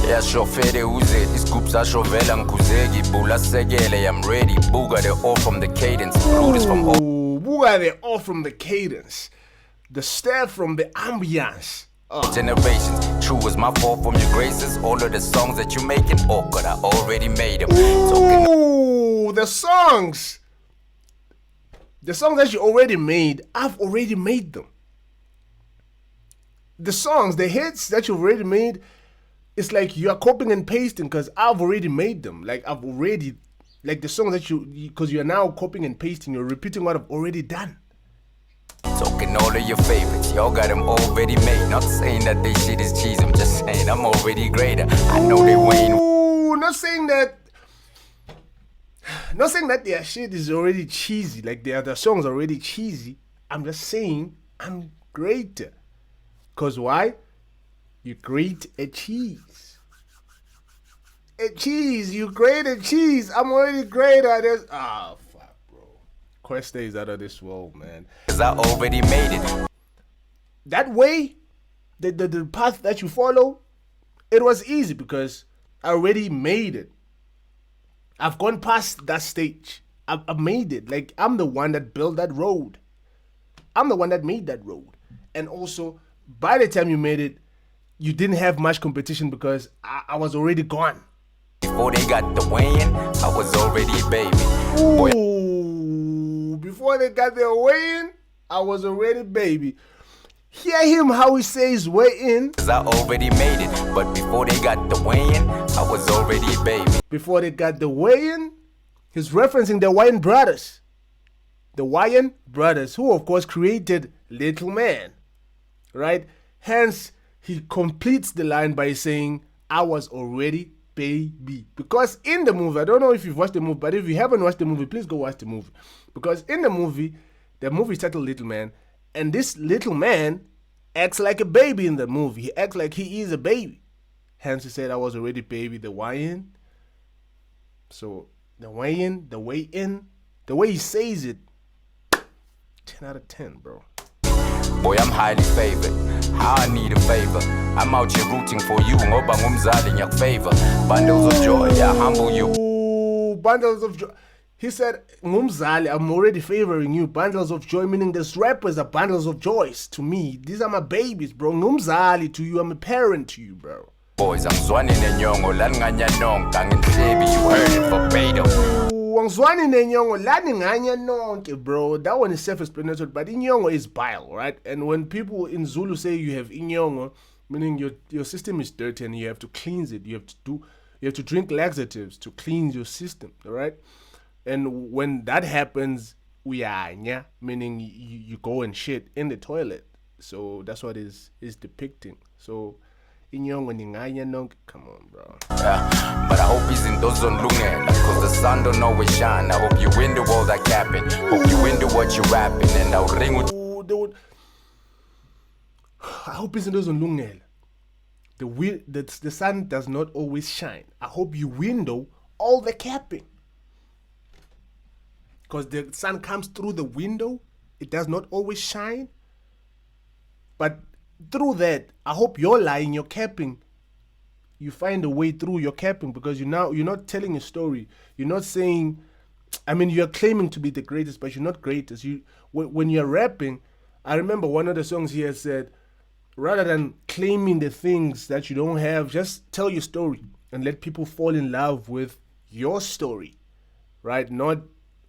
Yashofele uze, iscoops ashovela ngikuzeki, bula segele, I'm ready, buga the all from the cadence, Brutus from all. Buga the all from the cadence, the step from the ambience. Generations, true was my fault from your graces. All of the songs that you making, oh God, I already made them. Ooh, the songs that you already made, I've already made them. The songs, the hits that you've already made, it's like you are copying and pasting because I've already made them. Like the songs that because you are now copying and pasting, you're repeating what I've already done. Talking all of your favorites, y'all got them already made. Not saying that they shit is cheese, I'm just saying I'm already greater. I know they win. Ooh, not saying that their shit is already cheesy, like the songs are already cheesy. I'm just saying I'm greater. Cause why? You grate a cheese. A cheese, you grate a cheese. I'm already greater. Fuck, bro. Kwesta is out of this world, man. Cause I already made it. That way, the path that you follow, it was easy because I already made it. I've gone past that stage. I've made it. Like, I'm the one that built that road. I'm the one that made that road. And also, by the time you made it, you didn't have much competition because I was already gone. Before they got the weigh-in, I was already baby. Ooh, before they got their weigh-in, I was already baby. Hear him how he says weigh-in. Cause I already made it, but before they got the weigh-in, I was already baby. Before they got the weigh-in, he's referencing the Wayne brothers. The Wayne brothers, who of course created Little Man, right? Hence, he completes the line by saying, I was already baby. Because in the movie, I don't know if you've watched the movie, but if you haven't watched the movie, please go watch the movie. Because in the movie is titled Little Man, and this little man acts like a baby in the movie. He acts like he is a baby. Hence, he said, I was already baby, the weigh-in. So, the weigh-in, the way-in, the way he says it, 10 out of 10, bro. Boy, I'm highly favored. How I need a favor. I'm out here rooting for you. Ngoba ngumzali ngiyakufavor. Bundles of joy, I humble you. Ooh, bundles of joy. He said, ngumzali, I'm already favoring you. Bundles of joy, meaning these rappers are bundles of joys to me. These are my babies, bro. Ngumzali to you, I'm a parent to you, bro. Boys, I'm zwani nenyongo, langanya nonke, angihlebi, you heard it verbatim. Wangzwani nenyongo, lani nganya nonke, bro. That one is self-explanatory, but inyongo is bile, right? And when people in Zulu say you have inyongo, meaning your system is dirty and you have to cleanse it. You have to drink laxatives to cleanse your system, all right? And when that happens, uyanya, meaning you go and shit in the toilet. So that's what is depicting. So inyongo ninganya nonke, come on, bro. Yeah, but I hope he's in those on lungela, cause the sun don't always shine. I hope you into all that capping. Hope you into what you rapping, and I'll ring with. I hope he's in those on lungela. The sun does not always shine. I hope you window all the capping. Because the sun comes through the window, it does not always shine. But through that, I hope you're lying, you're capping. You find a way through your capping because you're not telling a story. You're not saying, I mean, you're claiming to be the greatest, but you're not greatest. When you're rapping, I remember one of the songs he has said, rather than claiming the things that you don't have, just tell your story and let people fall in love with your story, right? Not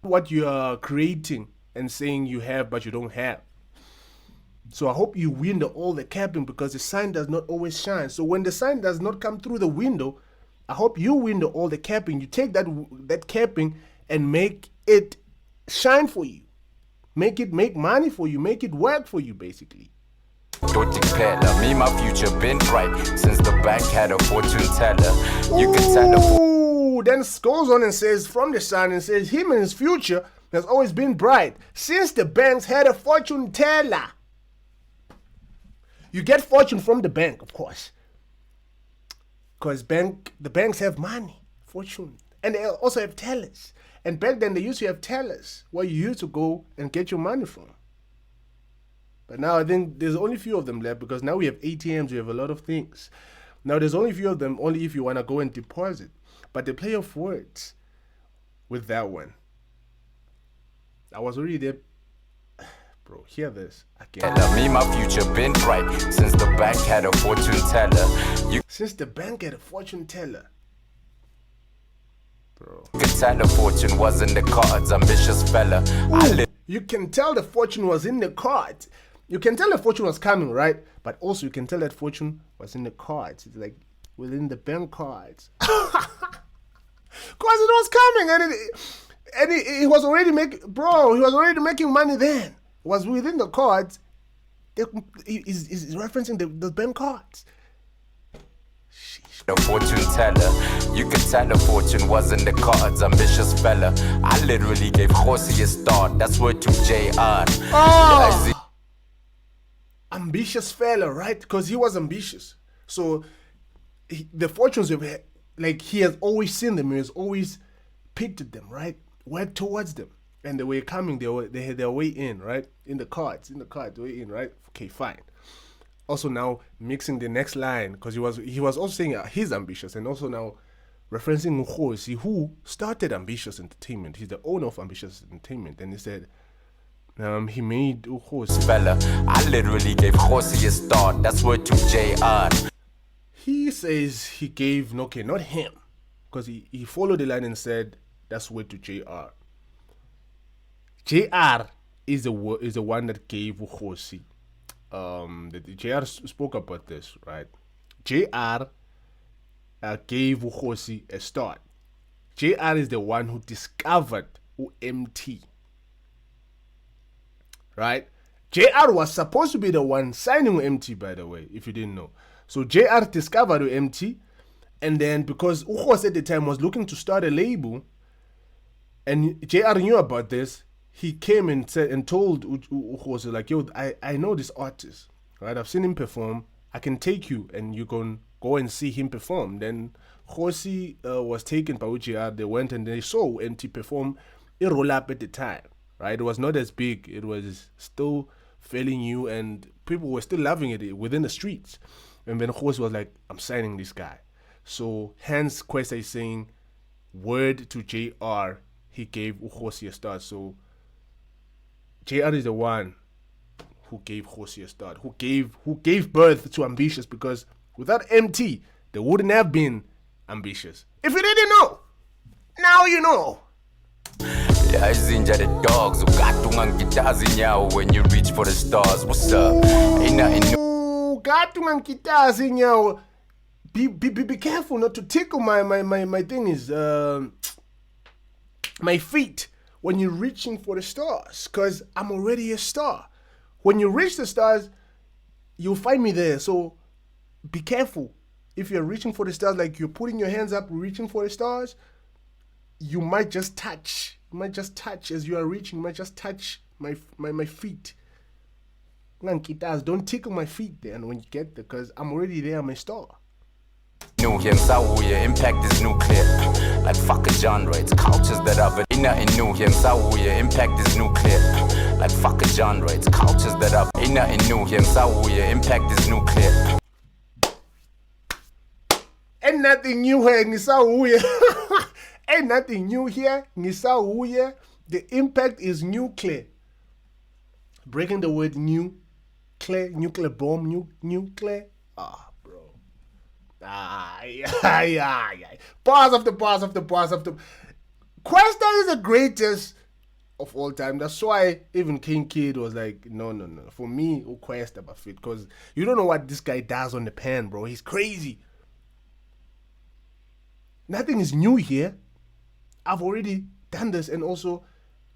what you are creating and saying you have but you don't have. So I hope you window all the capping because the sun does not always shine. So when the sun does not come through the window, I hope you window all the capping. You take that capping and make it shine for you. Make it make money for you. Make it work for you, basically. Me, my future been bright since the bank had a fortune teller. You can tell the. Then goes on and says from the sun and says him and his future has always been bright since the banks had a fortune teller. You get fortune from the bank, of course, because the banks have money, fortune, and they also have tellers. And back then they used to have tellers where you used to go and get your money from. But now I think there's only a few of them left because now we have ATMs, we have a lot of things. Now there's only a few of them, only if you want to go and deposit. But the play of words with that one, I was already there. Bro, hear this again. Me, my future been bright since the bank had a fortune teller. Since the bank had a fortune teller. Bro. You could tell the fortune was in the cards, ambitious fella. You can tell the fortune was in the cards. You can tell the fortune was coming, right? But also you can tell that fortune was in the cards. It's like within the bank cards. Because it was coming and he was already making, bro, he was already making money then. It was within the cards. He's referencing the bank cards. The fortune teller, you could tell the fortune was in the cards, ambitious fella. I literally gave Horsey a start, that's word to JR. Oh, ambitious fella, right? Because he was ambitious. So the fortunes of like he has always seen them, he has always picked at them, right? Worked towards them. And they were coming, they had their way in, right? In the cards, way in, right? Okay, fine. Also now mixing the next line, because he was also saying he's ambitious, and also now referencing Ukhosi, who started Ambitious Entertainment. He's the owner of Ambitious Entertainment, and he said he made Ukhosi. Fella, I literally gave Horsey a start. That's word to JR. He says he gave not him, because he followed the line and said that's word to JR. JR is the one that gave Ukhosi. The JR spoke about this, right? JR gave Ukhosi a start. JR is the one who discovered Emtee, right? JR was supposed to be the one signing Emtee, by the way, if you didn't know. So JR discovered Emtee, and then because Ukhosi at the time was looking to start a label, and JR knew about this, he came and said and told Ukhosi, like, yo, I know this artist, right? I've seen him perform. I can take you and you can go and see him perform. Then Hosi was taken by UJR. They went and they saw Emtee perform a roll up at the time, right? It was not as big. It was still fairly new and people were still loving it within the streets. And then Hosi was like, I'm signing this guy. So hence Kwesta is saying, word to JR, he gave Ukhosi a start. So JR is the one who gave Hosi a start, who gave birth to Ambitious, because without Emtee, they wouldn't have been Ambitious. If you didn't know, now you know. Yeah, Zinja the dogs, when you reach for the stars. What's up? Ain't nothing new. Be careful not to tickle my thing is my feet when you're reaching for the stars, because I'm already a star. When you reach the stars, you'll find me there. So be careful. If you're reaching for the stars, like you're putting your hands up, reaching for the stars, you might just touch. You might just touch as you are reaching. You might just touch my feet. Don't tickle my feet there when you get there, because I'm already there. I'm a star. New him, Sawuya, impact is nuclear. Like fuck a genre, it's cultures that are ain't nothing new him, Sawuya, impact is nuclear. Like fuck a genre, it's cultures that are ain't nothing new him, Sawuya, impact is nuclear. Ain't nothing new here, Nisawuya. Ain't nothing new here, Nisawuya. The impact is nuclear. Breaking the word nuclear bomb, nuclear. Bars of the Kwesta is the greatest of all time. That's why even King Kid was like, no. For me, Kwesta but fit, because you don't know what this guy does on the pen, bro. He's crazy. Nothing is new here. I've already done this, and also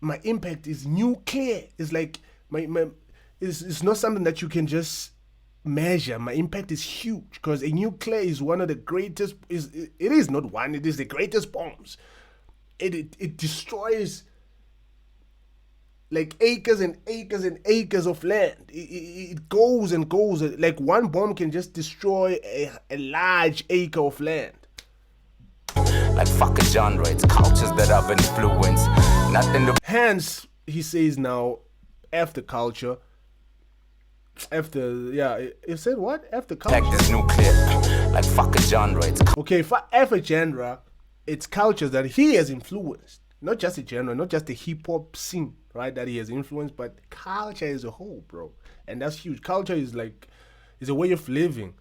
my impact is nuclear. It's like it's not something that you can just measure. My impact is huge, because a nuclear is one of the greatest. It is not one. It is the greatest bombs. It destroys like acres and acres and acres of land. It goes and goes. Like one bomb can just destroy a large acre of land. Like fuck a genre, it's cultures that have influence. Nothing to hence he says now, F the culture. He said what? F the culture. Impact is nuclear. Like fuck a genre, it's Okay, for a genre, it's cultures that he has influenced. Not just a genre, not just the hip hop scene, right? That he has influenced, but culture as a whole, bro. And that's huge. Culture is a way of living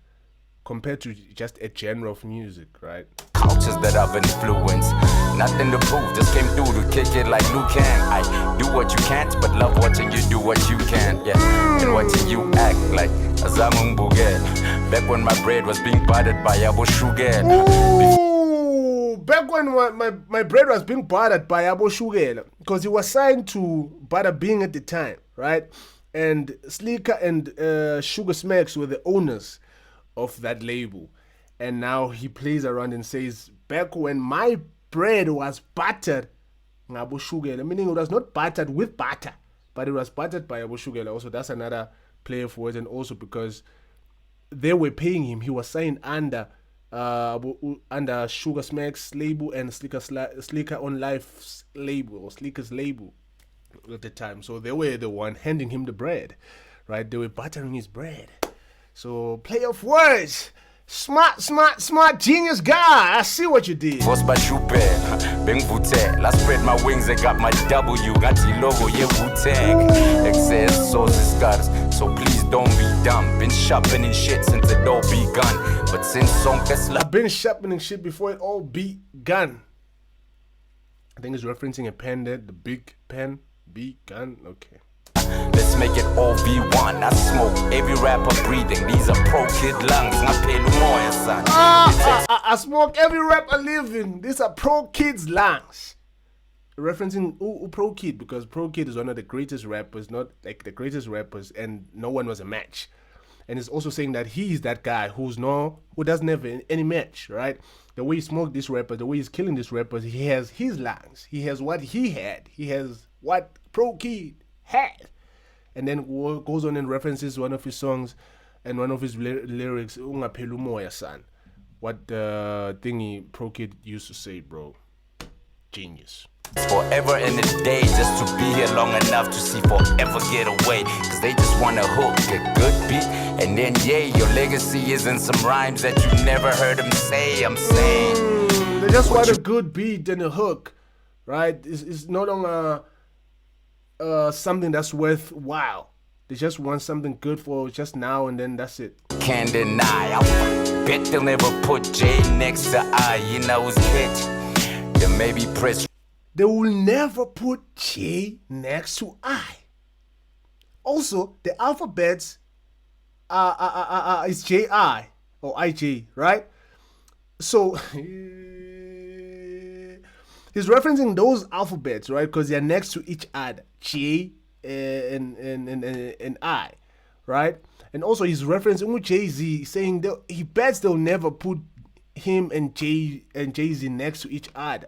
compared to just a genre of music, right? cultures that I've influenced. Nothing to prove, just came through to kick it like Luke Kang. I do what you can't, but love watching you do what you can. Yeah, and watching you act like Azamung Buget. Back when my bread was being buttered by Abu Shuget. Ooh, back when my bread was being buttered by Abu Shuget, because he was signed to Butter Bing at the time, right? And Sleeker and Sugar Smacks were the owners of that label. And now he plays around and says, back when my bread was buttered, Abu Shugela, meaning it was not buttered with butter, but it was buttered by Abu Shugela. Also, that's another player for it. And also because they were paying him, he was signed under Sugar Smacks label and Sleeker on Life's label, or Sleeker's label at the time. So they were the one handing him the bread, right? They were buttering his bread. So play of words. Smart, genius guy. I see what you did. Boss by Shupe, Bing Vute. I spread my wings, I got my W. Got the logo, yeah, Wu-Tang. Excess sauce is scars, so please don't be dumb. Been sharpening shit since it all begun. But since some I've been sharpening shit before it all begun. I think it's referencing a pen there, the big pen, begun. Okay. Let's make it all V1. I smoke every rapper breathing. These are pro kid lungs. I smoke every rapper living. These are pro kids lungs. Referencing pro kid, because pro kid is one of the greatest rappers, not like the greatest rappers, and no one was a match. And it's also saying that he's that guy who doesn't have any match, right? The way he smoked this rapper, the way he's killing this rapper, he has his lungs. He has what he had. He has what pro kid had. And then goes on and references one of his songs and one of his lyrics, Ungapheli umoya son. What the thingy Pro Kid used to say, bro. Genius. Forever and a day, just to be here long enough to see forever get away. Cause they just want a hook, a good beat, and then yay, your legacy is in some rhymes that you never heard them say. I'm saying they just want a good beat and a hook, right? It's no longer something that's worthwhile. They just want something good for just now and then that's it. Can't deny, I bet they'll never put J next to I, you know it's catchy. Then maybe press. They will never put J next to I. Also, the alphabets is J-I or I-J, right? So he's referencing those alphabets, right? Because they're next to each other. J and I, right? And also he's referencing Jay-Z, saying he bets they'll never put him and Jay-Z next to each other,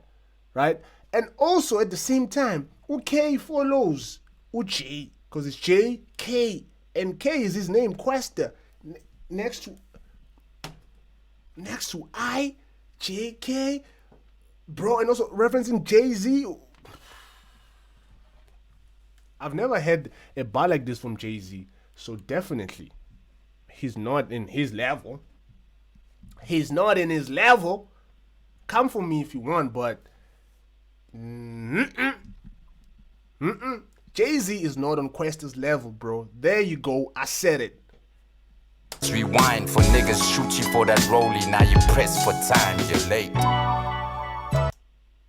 right? And also at the same time, K follows J, because it's J, K, and K is his name, Kwesta, next to I, J, K, bro, and also referencing Jay-Z. I've never had a bar like this from Jay-Z, so definitely he's not in his level. He's not in his level. Come for me if you want, but Jay-Z is not on Questa's level, bro. There you go. I said it. Rewind for niggas shoot you for that rollie. Now you press for time, you're late.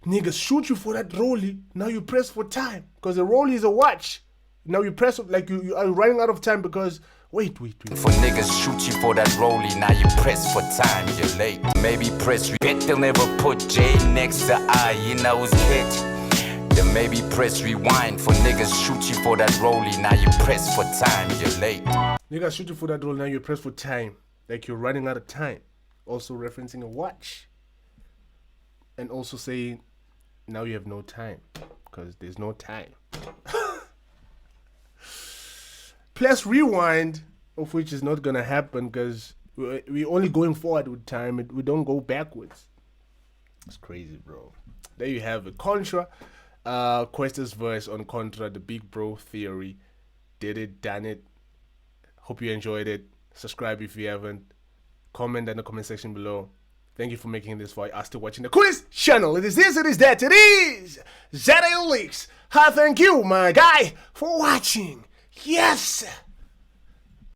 Niggas shoot you for that rollie. Now you press for time. Because the rollie is a watch. Now you press like you are running out of time because wait. For niggas shoot you for that rollie. Now you press for time, you're late. Maybe press bet they'll never put J next to I, you know it's catchy. Then maybe press rewind for niggas shoot you for that rollie. Now you press for time, you're late. Niggas shoot you for that rollie. Now you press for time. Like you're running out of time. Also referencing a watch. And also saying now you have no time. Because there's no time. Plus rewind, of which is not going to happen because we're only going forward with time. We don't go backwards. It's crazy, bro. There you have it. Contra. Kwesta's verse on Contra, the big bro theory. Did it, done it. Hope you enjoyed it. Subscribe if you haven't. comment in the comment section below. Thank you for making this for us to watching the coolest channel. It is this, it is that, it is ZL Leaks. Thank you, my guy, for watching. Yes.